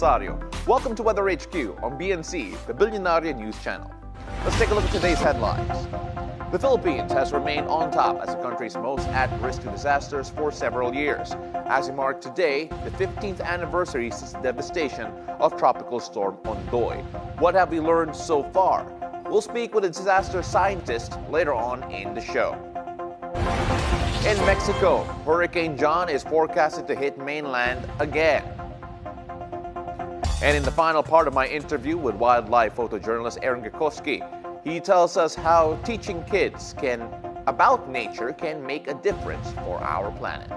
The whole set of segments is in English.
Rosario. Welcome to Weather HQ on BNC, the Bilyonaryo News Channel. Let's take a look at today's headlines. The Philippines has remained on top as the country's most at-risk to disasters for several years, as we mark today the 15th anniversary since the devastation of Tropical Storm Ondoy. What have we learned so far? We'll speak with a disaster scientist later on in the show. In Mexico, Hurricane John is forecasted to hit mainland again. And in the final part of my interview with wildlife photojournalist Aaron Gekoski, he tells us how teaching kids about nature can make a difference for our planet.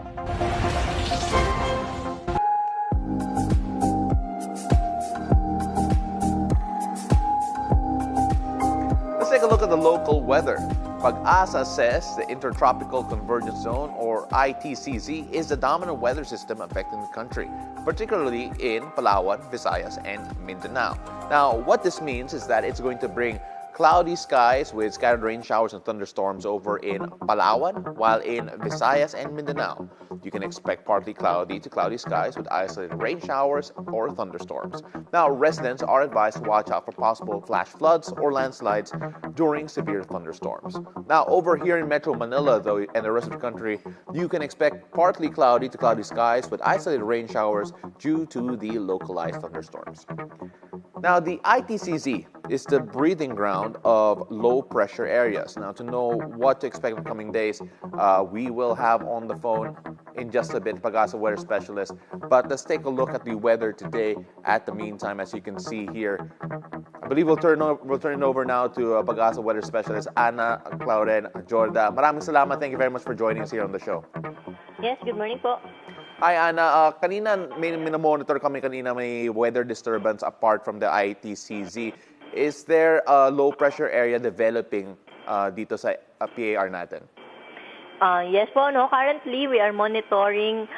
Let's take a look at the local weather. Pag-asa says the Intertropical Convergence Zone, or ITCZ, is the dominant weather system affecting the country, particularly in Palawan, Visayas, and Mindanao. Now, what this means is that it's going to bring cloudy skies with scattered rain showers and thunderstorms over in Palawan, while in Visayas and Mindanao, you can expect partly cloudy to cloudy skies with isolated rain showers or thunderstorms. Now, residents are advised to watch out for possible flash floods or landslides during severe thunderstorms. Now, over here in Metro Manila, though, and the rest of the country, you can expect partly cloudy to cloudy skies with isolated rain showers due to the localized thunderstorms. Now, the ITCZ is the breeding ground of low-pressure areas. Now, to know what to expect in the coming days, we will have on the phone in just a bit Pag-asa weather specialist. But let's take a look at the weather today. At the meantime, as you can see here, I believe we'll turn it over now to Pag-asa weather specialist Ana Clauren Jorda. Maraming salamat. Thank you very much for joining us here on the show. Yes, good morning po. Hi, Ana. Kanina, may monitor kami kanina may weather disturbance apart from the ITCZ. Is there a low-pressure area developing dito sa PAR natin? Yes po, no. Currently, we are monitoring.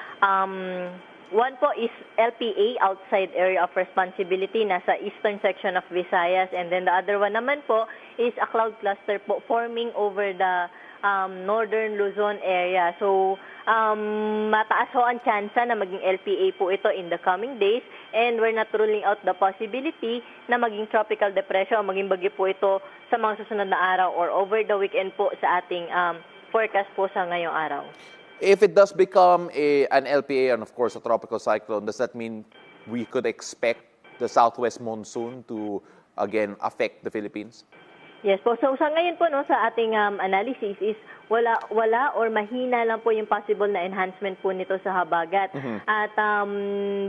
One po is LPA, outside area of responsibility, nasa eastern section of Visayas. And then the other one naman po is a cloud cluster po forming over the northern Luzon area. So, mataas ho ang tsansa na maging LPA po ito in the coming days, and we're not ruling out the possibility na maging tropical depression o maging bagyo po ito sa mga susunod na araw or over the weekend po sa ating forecast po sa ngayong araw. If it does become an LPA and of course a tropical cyclone, does that mean we could expect the southwest monsoon to again affect the Philippines? Yes po. So sa ngayon po, no, sa ating analysis is wala or mahina lang po yung possible na enhancement po nito sa habagat. At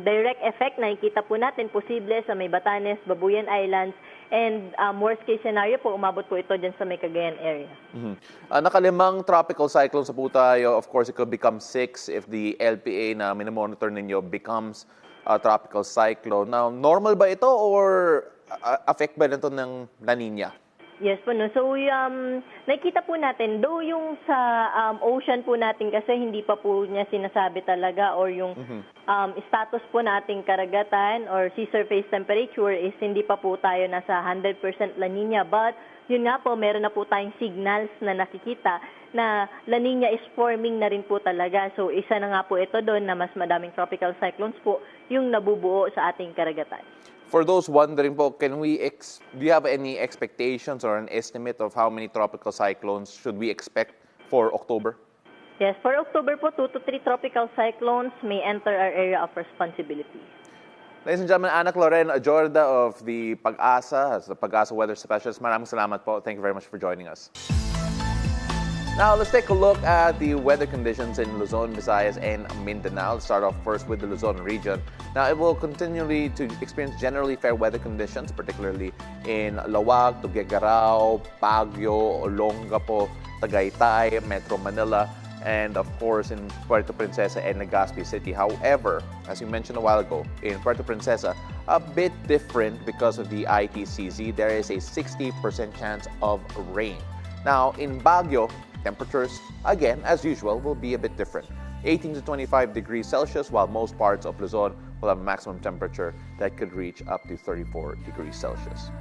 direct effect nakikita po natin posible sa may Batanes, Babuyan Islands, and worst case scenario po umabot po ito dyan sa may Cagayan area. Nakalimang tropical cyclones po tayo. Of course, it could become 6 if the LPA na minomonitor ninyo becomes a tropical cyclone. Now, normal ba ito or affect ba nito ng La Nina? Yes po, no. So, nakikita po natin, though yung sa ocean po natin kasi hindi pa po niya sinasabi talaga, or yung status po nating karagatan or sea surface temperature is hindi pa po tayo nasa 100% La Nina. But, yun nga po, meron na po tayong signals na nakikita na La Nina is forming na rin po talaga. So, isa na nga po ito doon na mas madaming tropical cyclones po yung nabubuo sa ating karagatan. For those wondering po, do you have any expectations or an estimate of how many tropical cyclones should we expect for October? Yes, for October po, 2 to 3 tropical cyclones may enter our area of responsibility. Ladies and gentlemen, Ana Clauren Jorda of the Pag-asa, as the Pag-asa weather specialist. Maraming salamat po. Thank you very much for joining us. Now, let's take a look at the weather conditions in Luzon, Visayas, and Mindanao. Let's start off first with the Luzon region. Now, it will continue to experience generally fair weather conditions, particularly in Lawag, Tuguegarao, Baguio, Olongapo, Tagaytay, Metro Manila, and of course in Puerto Princesa and Legazpi City. However, as you mentioned a while ago, in Puerto Princesa, a bit different because of the ITCZ. There is a 60% chance of rain. Now, in Baguio, temperatures, again, as usual, will be a bit different. 18 to 25 degrees Celsius, while most parts of Luzon will have a maximum temperature that could reach up to 34 degrees Celsius.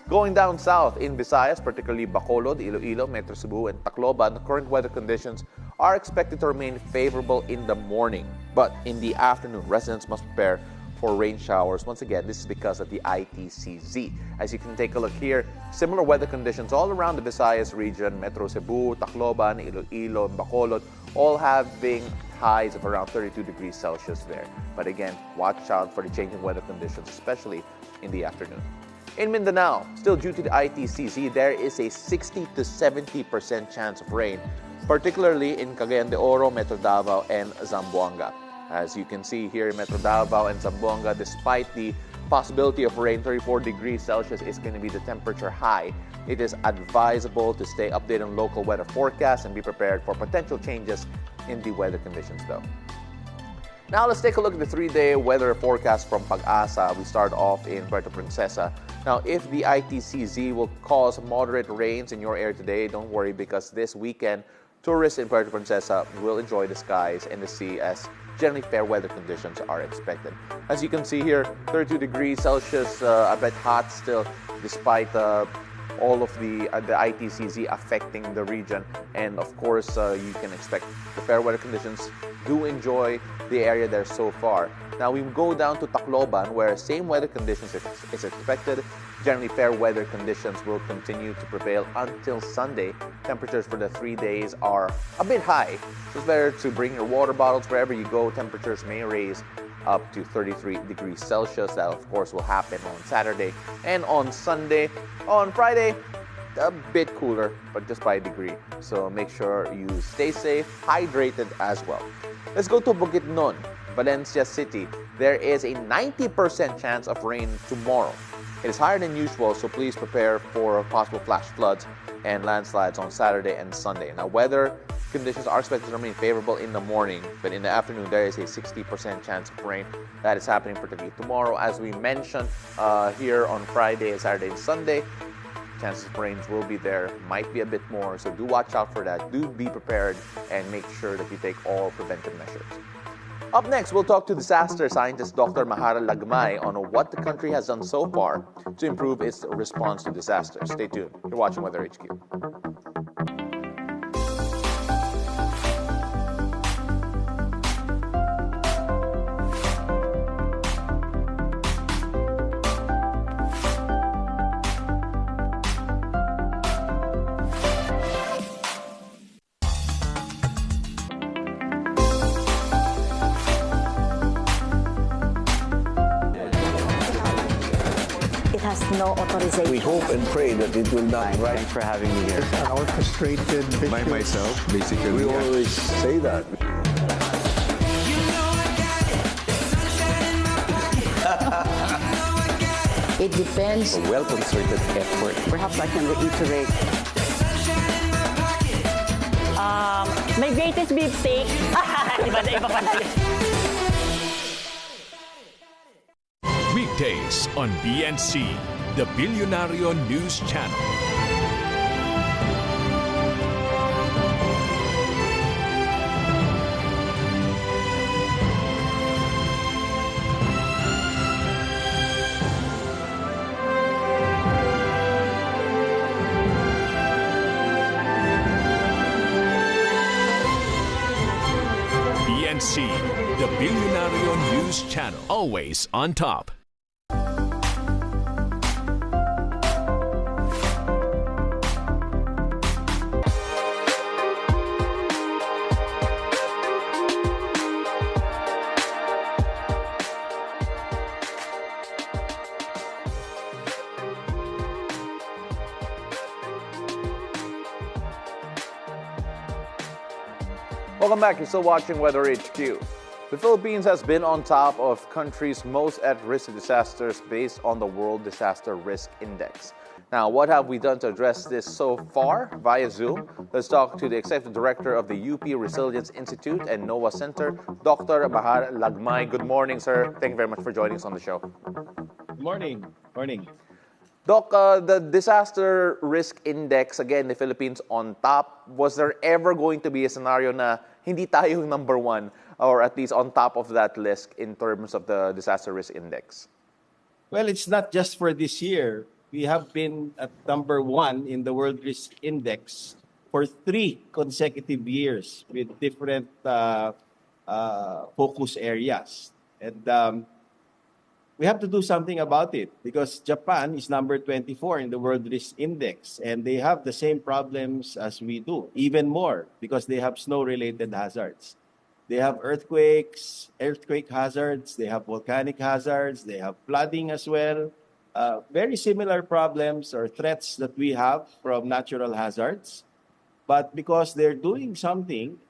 Going down south in Visayas, particularly Bacolod, Iloilo, Metro Cebu, and Tacloban, the current weather conditions are expected to remain favorable in the morning. But in the afternoon, residents must prepare for rain showers. Once again, this is because of the ITCZ. As you can take a look here, similar weather conditions all around the Visayas region, Metro Cebu, Tacloban, Iloilo, and Bacolod, all having highs of around 32 degrees Celsius there. But again, watch out for the changing weather conditions, especially in the afternoon. In Mindanao, still due to the ITCZ, there is a 60 to 70% chance of rain, particularly in Cagayan de Oro, Metro Davao, and Zamboanga. As you can see here in Metro Davao and Zamboanga, despite the possibility of rain, 34 degrees Celsius is going to be the temperature high. It is advisable to stay updated on local weather forecasts and be prepared for potential changes in the weather conditions though. Now let's take a look at the 3-day weather forecast from Pag-asa. We start off in Puerto Princesa. Now, if the ITCZ will cause moderate rains in your area today, don't worry, because this weekend, tourists in Puerto Princesa will enjoy the skies and the sea as generally fair weather conditions are expected. As you can see here, 32 degrees Celsius, a bit hot still, despite all of the ITCZ affecting the region. And of course, you can expect the fair weather conditions. Do enjoy the area there so far. Now we go down to Tacloban, where same weather conditions is expected. Generally fair weather conditions will continue to prevail until Sunday. Temperatures for the 3 days are a bit high, so it's better to bring your water bottles wherever you go. Temperatures may raise up to 33 degrees Celsius. That of course will happen on Saturday and on Sunday. On Friday, a bit cooler, but just by a degree. So make sure you stay safe, hydrated as well. Let's go to Bukidnon, Valencia City. There is a 90% chance of rain tomorrow. It is higher than usual, so please prepare for possible flash floods and landslides on Saturday and Sunday. Now, weather conditions are expected to remain favorable in the morning, but in the afternoon, there is a 60% chance of rain. That is happening particularly tomorrow. As we mentioned here on Friday, Saturday, and Sunday, chances of rains will be there, might be a bit more, so do watch out for that. Do be prepared and make sure that you take all preventive measures. Up next, we'll talk to disaster scientist Dr. Mahar Lagmay on what the country has done so far to improve its response to disasters. Stay tuned. You're watching Weather HQ. No authorization. We hope and pray that it will not rise. Thanks for having me here. Our frustrated By myself, basically. We always say that. It depends. A well-concerted effort. Perhaps I can reiterate. My greatest beef steak. Iba pa dali. Weekdays on BNC, the Bilyonaryo News Channel. BNC, the Bilyonaryo News Channel, always on top. Welcome back. You're still watching Weather HQ. The Philippines has been on top of countries most at risk of disasters based on the World Disaster Risk Index. Now, what have we done to address this so far via Zoom? Let's talk to the Executive Director of the UP Resilience Institute and NOAA Center, Dr. Mahar Lagmay. Good morning, sir. Thank you very much for joining us on the show. Good morning. Morning. Doc, the Disaster Risk Index, again, the Philippines on top. Was there ever going to be a scenario na hindi tayo yung number one, or at least on top of that list in terms of the Disaster Risk Index? Well, it's not just for this year. We have been at number one in the World Risk Index for 3 consecutive years with different focus areas. And we have to do something about it because Japan is number 24 in the World Risk Index, and they have the same problems as we do, even more, because they have snow-related hazards. They have earthquake hazards, they have volcanic hazards, they have flooding as well. Very similar problems or threats that we have from natural hazards. But because they're doing something,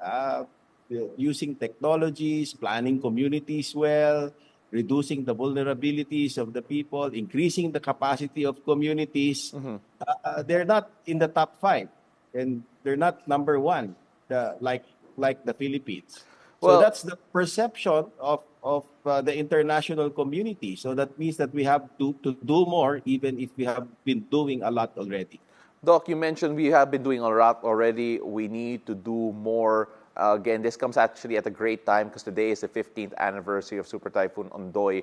using technologies, planning communities well, reducing the vulnerabilities of the people, increasing the capacity of communities, they're not in the top 5, and they're not number 1, like the Philippines. So Well, that's the perception of the international community. So that means that we have to do more, even if we have been doing a lot already. Doc, you mentioned we have been doing a lot already. We need to do more. Again, this comes actually at a great time because today is the 15th anniversary of Super Typhoon Ondoy.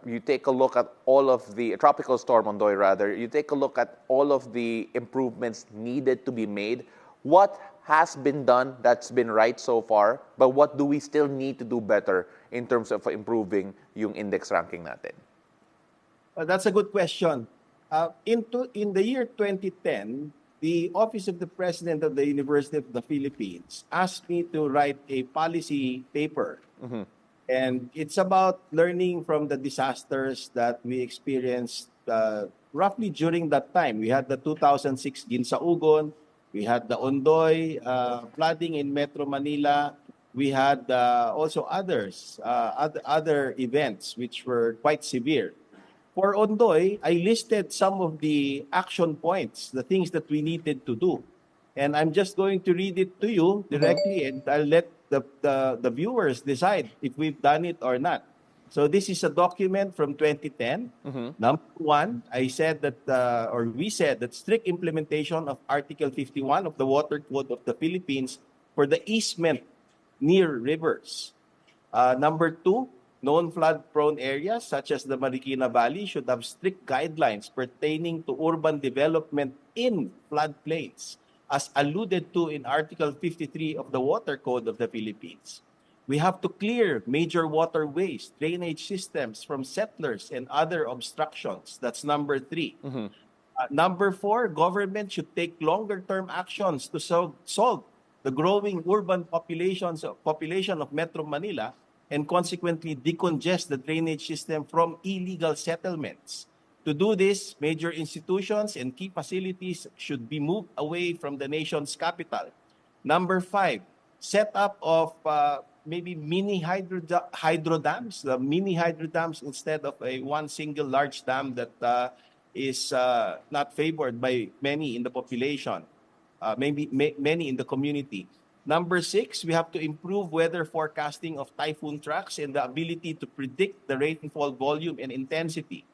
You take a look at all of the Tropical Storm Ondoy, rather. You take a look at all of the improvements needed to be made. What has been done that's been right so far, but what do we still need to do better in terms of improving yung index ranking natin? That's a good question. In the year 2010, the Office of the President of the University of the Philippines asked me to write a policy paper. And it's about learning from the disasters that we experienced roughly during that time. We had the 2006 Ginsaugon, we had the Ondoy flooding in Metro Manila. We had also other events which were quite severe. For Ondoy, I listed some of the action points, the things that we needed to do. And I'm just going to read it to you directly, and I'll let the viewers decide if we've done it or not. So this is a document from 2010. Number 1, I said that, or we said that strict implementation of Article 51 of the Water Code of the Philippines for the easement near rivers. Number 2, known flood-prone areas such as the Marikina Valley should have strict guidelines pertaining to urban development in floodplains, as alluded to in Article 53 of the Water Code of the Philippines. We have to clear major waterways, drainage systems from settlers and other obstructions. That's number 3. Number 4, government should take longer-term actions to solve the growing urban population of Metro Manila and consequently decongest the drainage system from illegal settlements. To do this, major institutions and key facilities should be moved away from the nation's capital. Number 5, set up of maybe mini hydro dams, the mini hydro dams instead of one single large dam that is not favored by many in the population, many in the community. Number 6, we have to improve weather forecasting of typhoon tracks and the ability to predict the rainfall volume and intensity.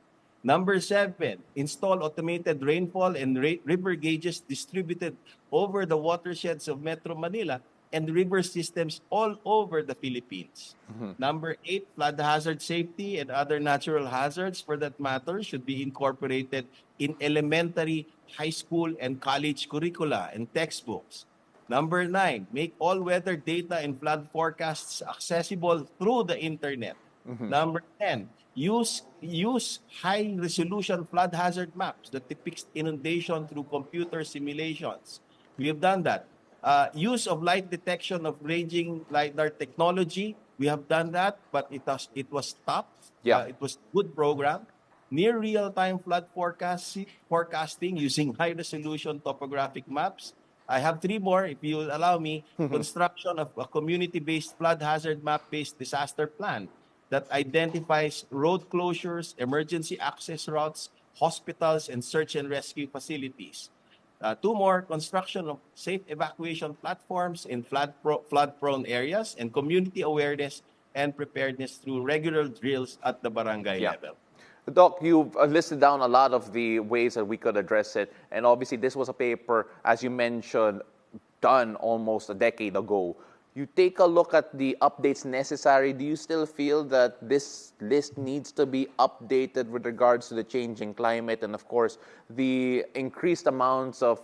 Number 7, install automated rainfall and river gauges distributed over the watersheds of Metro Manila and river systems all over the Philippines. Number 8, flood hazard safety and other natural hazards, for that matter, should be incorporated in elementary, high school, and college curricula and textbooks. Number 9, make all-weather data and flood forecasts accessible through the internet. Number 10, use high-resolution flood hazard maps that depicts inundation through computer simulations. We have done that. Use of light detection of ranging LiDAR technology. We have done that, but it was stopped. It was a good program. Near real-time flood forecasting using high-resolution topographic maps. I have 3 more, if you will allow me. Construction of a community-based flood hazard map-based disaster plan that identifies road closures, emergency access routes, hospitals, and search and rescue facilities. 2 more, construction of safe evacuation platforms in flood-prone areas, and community awareness and preparedness through regular drills at the barangay level. Doc, you've listed down a lot of the ways that we could address it. And obviously, this was a paper, as you mentioned, done almost a decade ago. You take a look at the updates necessary. Do you still feel that this list needs to be updated with regards to the changing climate and, of course, the increased amounts of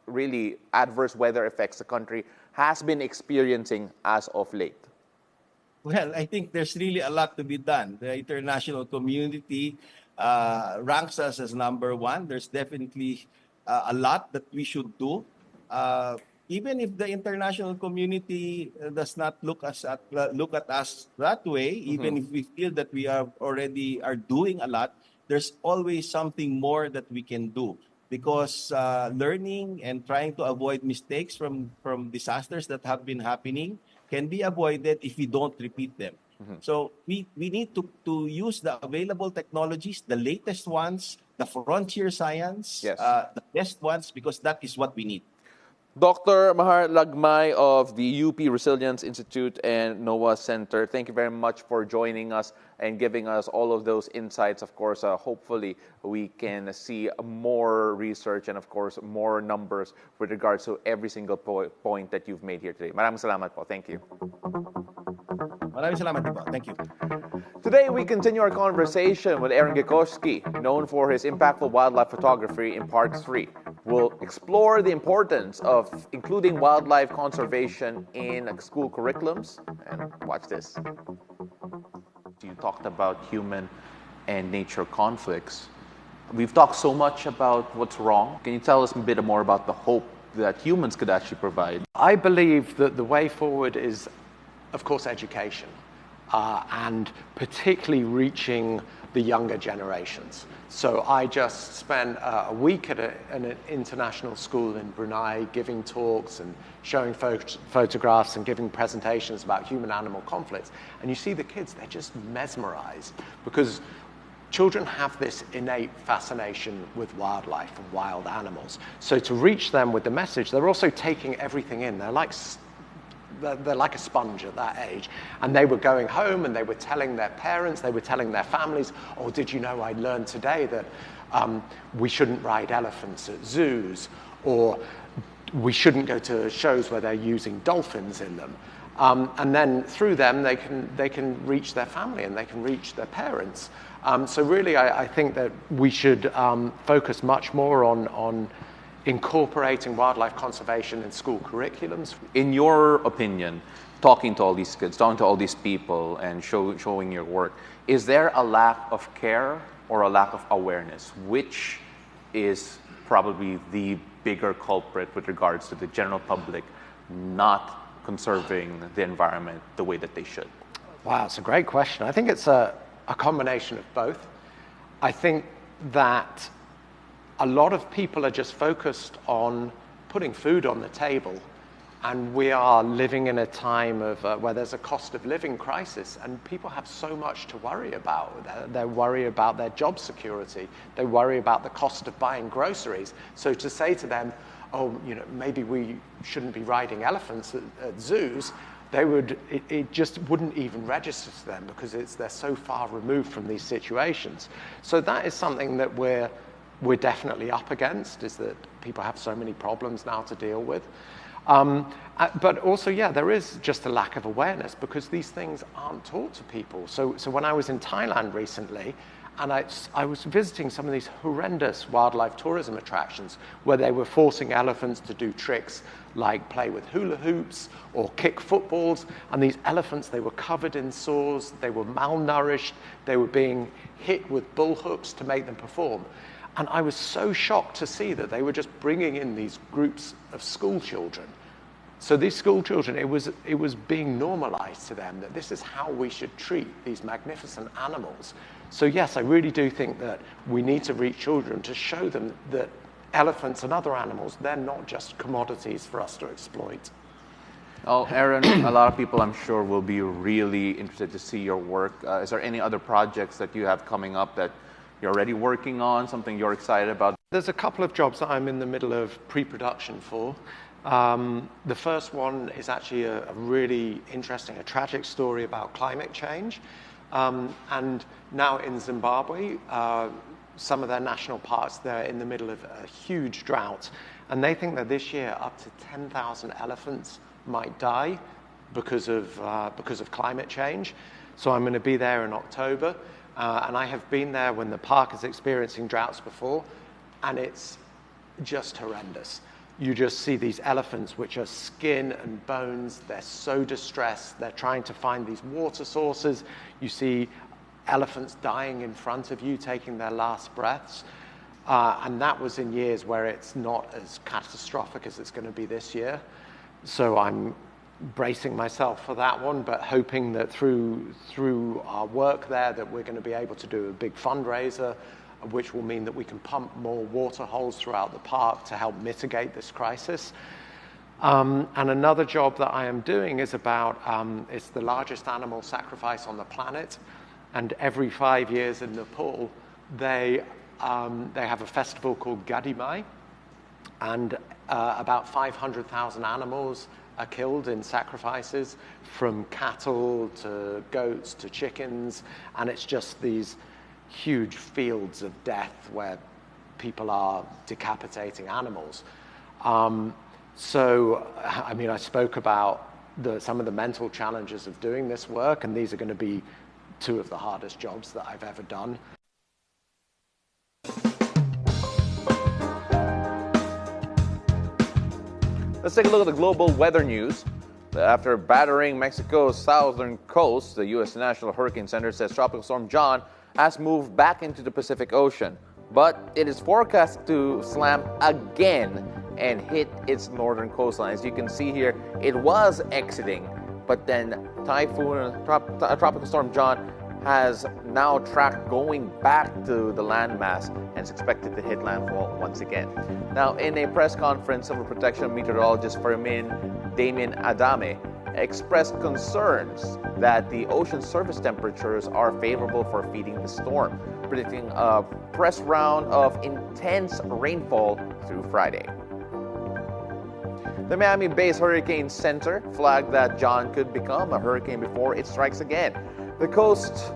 really adverse weather effects the country has been experiencing as of late? Well, I think there's really a lot to be done. The international community ranks us as number one. There's definitely a lot that we should do. Even if the international community does not look at us that way, even if we feel that we are doing a lot, there's always something more that we can do. Because learning and trying to avoid mistakes from disasters that have been happening can be avoided if we don't repeat them. So we need to use the available technologies, the latest ones, the frontier science, Yes. the best ones, because that is what we need. Dr. Mahar Lagmay of the UP Resilience Institute and NOAA Center, thank you very much for joining us and giving us all of those insights. Of course, hopefully we can see more research and, of course, more numbers with regards to every single point that you've made here today. Maraming salamat po. Thank you. Maraming salamat din po. Thank you. Today, we continue our conversation with Aaron Gekoski, known for his impactful wildlife photography in Part 3. We'll explore the importance of including wildlife conservation in school curriculums. And watch this. You talked about human and nature conflicts. We've talked so much about what's wrong. Can you tell us a bit more about the hope that humans could actually provide? I believe that the way forward is, of course, education, and particularly reaching the younger generations. So I just spent a week at an international school in Brunei giving talks and showing photographs and giving presentations about human-animal conflicts. And you see the kids, they're just mesmerized because children have this innate fascination with wildlife and wild animals. So to reach them with the message, they're also taking everything in. They're like a sponge at that age. And they were going home and they were telling their parents, they were telling their families, oh, did you know I learned today that we shouldn't ride elephants at zoos, or we shouldn't go to shows where they're using dolphins in them. And then through them, they can reach their family and they can reach their parents. So really, I think that we should focus much more on incorporating wildlife conservation in school curriculums. In your opinion, talking to all these kids, talking to all these people and showing your work, is there a lack of care or a lack of awareness? Which is probably the bigger culprit with regards to the general public not conserving the environment the way that they should? Wow, it's a great question. I think it's a combination of both. I think that a lot of people are just focused on putting food on the table, and we are living in a time of where there's a cost of living crisis, and people have so much to worry about. They worry about their job security. They worry about the cost of buying groceries. So to say to them, oh, maybe we shouldn't be riding elephants at zoos, it just wouldn't even register to them because they're so far removed from these situations. So that is something that we're definitely up against, is that people have so many problems now to deal with. But also, there is just a lack of awareness because these things aren't taught to people. So when I was in Thailand recently, and I was visiting some of these horrendous wildlife tourism attractions where they were forcing elephants to do tricks like play with hula hoops or kick footballs. And these elephants, they were covered in sores, they were malnourished, they were being hit with bull hooks to make them perform. And I was so shocked to see that they were just bringing in these groups of school children. So these school children, it was being normalized to them that this is how we should treat these magnificent animals. So yes, I really do think that we need to reach children to show them that elephants and other animals, they're not just commodities for us to exploit. Oh, Aaron, a lot of people I'm sure will be really interested to see your work. Is there any other projects that you have coming up that you're already working on, something you're excited about? There's a couple of jobs that I'm in the middle of pre-production for. The first one is actually a really interesting, a tragic story about climate change. And now in Zimbabwe, some of their national parks, they're in the middle of a huge drought. And they think that this year up to 10,000 elephants might die because of climate change. So I'm going to be there in October. And I have been there when the park is experiencing droughts before, and it's just horrendous. you just see these elephants, which are skin and bones. They're so distressed. They're trying to find these water sources. You see elephants dying in front of you, taking their last breaths. And that was in years where it's not as catastrophic as it's going to be this year. So I'm bracing myself for that one, but hoping that through our work there that we're going to be able to do a big fundraiser, which will mean that we can pump more water holes throughout the park to help mitigate this crisis. And another job that I am doing is about, it's the largest animal sacrifice on the planet. And every 5 years in Nepal, they have a festival called Gadimai. And about 500,000 animals are killed in sacrifices, from cattle to goats to chickens. And it's just these huge fields of death where people are decapitating animals. So, I mean, I spoke about some of the mental challenges of doing this work, and these are going to be two of the hardest jobs that I've ever done. Let's take a look at the global weather news. After battering Mexico's southern coast, the U.S. National Hurricane Center says Tropical Storm John has moved back into the Pacific Ocean, but it is forecast to slam again and hit its northern coastline. As you can see here, it was exiting, but then Tropical Storm John has now tracked going back to the landmass and is expected to hit landfall once again. Now, in a press conference, Civil Protection Meteorologist Damian Adame expressed concerns that the ocean surface temperatures are favorable for feeding the storm, predicting a press round of intense rainfall through Friday. The Miami-based Hurricane Center flagged that John could become a hurricane before it strikes again. The coast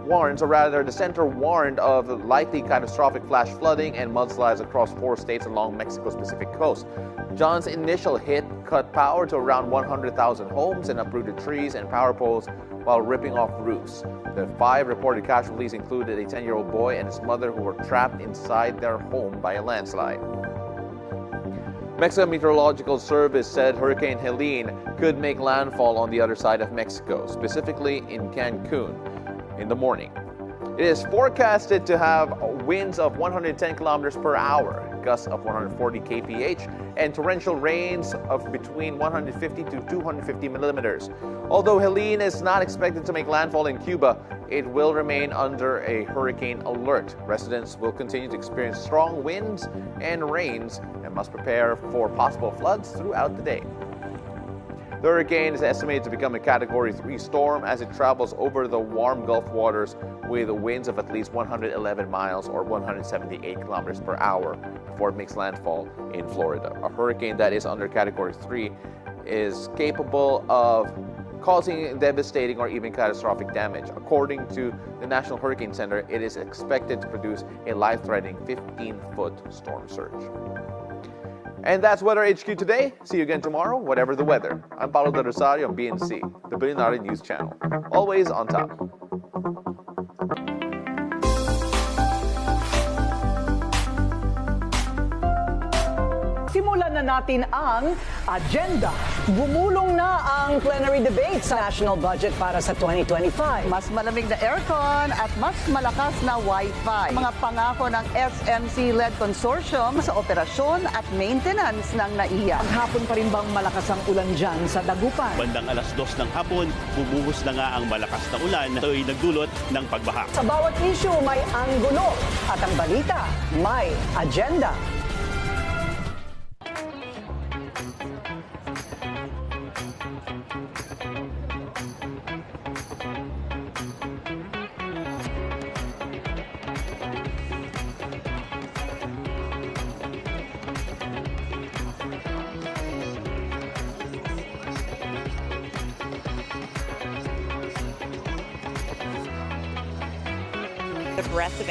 warns, or rather the center warned, of likely catastrophic flash flooding and mudslides across 4 states along Mexico's Pacific coast. John's initial hit cut power to around 100,000 homes and uprooted trees and power poles while ripping off roofs. The 5 reported casualties included a 10-year-old boy and his mother who were trapped inside their home by a landslide. Mexico Meteorological Service said Hurricane Helene could make landfall on the other side of Mexico, specifically in Cancun, in the morning. It is forecasted to have winds of 110 kilometers per hour, gusts of 140 kph, and torrential rains of between 150 to 250 millimeters. Although Helene is not expected to make landfall in Cuba, it will remain under a hurricane alert. Residents will continue to experience strong winds and rains and must prepare for possible floods throughout the day. The hurricane is estimated to become a Category 3 storm as it travels over the warm Gulf waters with winds of at least 111 miles or 178 kilometers per hour before it makes landfall in Florida. A hurricane that is under Category 3 is capable of causing devastating or even catastrophic damage. According to the National Hurricane Center, it is expected to produce a life-threatening 15-foot storm surge. And that's Weather HQ today. See you again tomorrow, whatever the weather. I'm Paolo del Rosario on BNC, the Bilyonaryo News Channel. Always on top. Simulan na natin ang agenda. Gumulong na ang plenary debate sa national budget para sa 2025. Mas malamig na aircon at mas malakas na Wi-Fi. Mga pangako ng SMC-led consortium sa operasyon at maintenance ng NAIA. Maghapon pa rin bang malakas ang ulan dyan sa Dagupan? Bandang alas 2 ng hapon, bumuhos na nga ang malakas na ulan. Ito ay nagdulot ng pagbaha. Sa bawat issue may anggulo at ang balita may agenda. Aggressive